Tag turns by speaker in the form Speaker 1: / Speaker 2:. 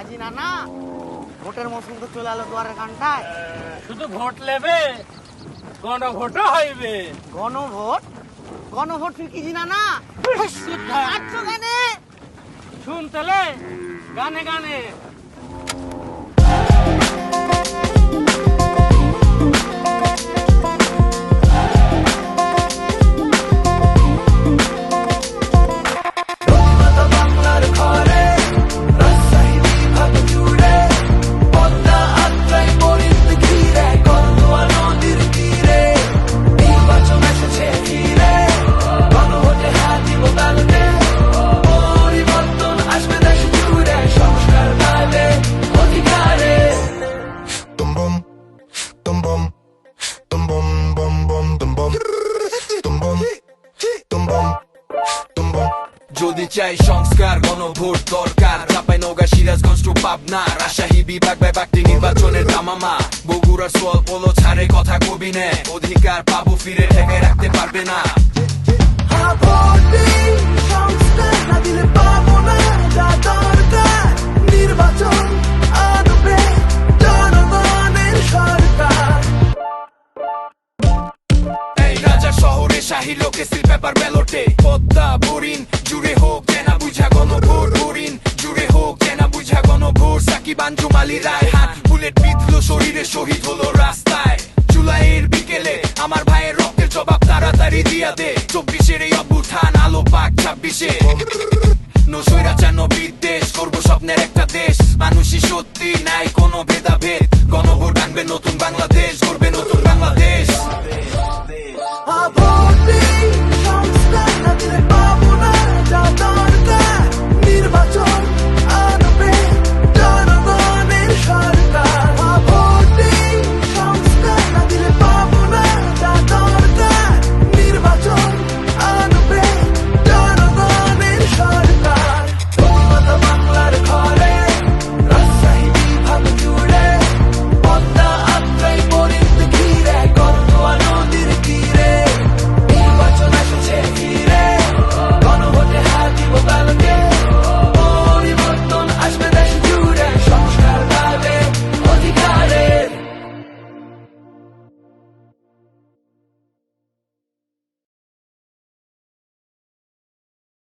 Speaker 1: আজি নানা ভোটের মৌসুম তো চলে এলো দুয়ারের কানটায়।
Speaker 2: শুধু ভোট নেবে, গণভোটও হইবে।
Speaker 1: গণভোট? গণভোট তুই কি জিনা না? আচ্ছা গানে
Speaker 2: শুনতেলে গানে গানে
Speaker 3: যদি চাই সংস্কার গণভোট দরকার। চাঁপাইনগর, সিরাজগঞ্জ টু পাবনা, রাজশাহী বিভাগ ব্যক্তি নির্বাচনের দামামা। বগুড়ার সোয়াল পোলো ছাড়ে কথা কবি নে, অধিকার পাবো ফিরে ঠেকায় রাখতে পারবে না।
Speaker 4: নির্বাচন আনবে জনগণের সরকার।
Speaker 3: এই রাজা শহরে শাহী লোকে সিল পেপার ব্যালটে, পদ্মা বোরিং জুড়ে হোক জেনা বুঝা গণভোট, বোরিং জুড়ে হোক জেনা বুঝা গণভোট। সাকিব আঞ্জুম আলী রায়হান বুলেট বিঁধলো শরীরে, শহীদ হলো রাস্তায়। জুলাইয়ের বিকেলে আমার ভাইয়ের রক্তের জবাব তাড়াতাড়ি দিয়া দে। 24-এর এই অভ্যুত্থান আলো পাক 26-এ। নৈরাচার বিদ্বেষ করবো স্বপ্নের একটা দেশ, মানুষই সত্যি নাই কোনো ভেদাভেদ। গণভোট আনবে নতুন বাংলাদেশ, করবে নতুন বাংলাদেশ।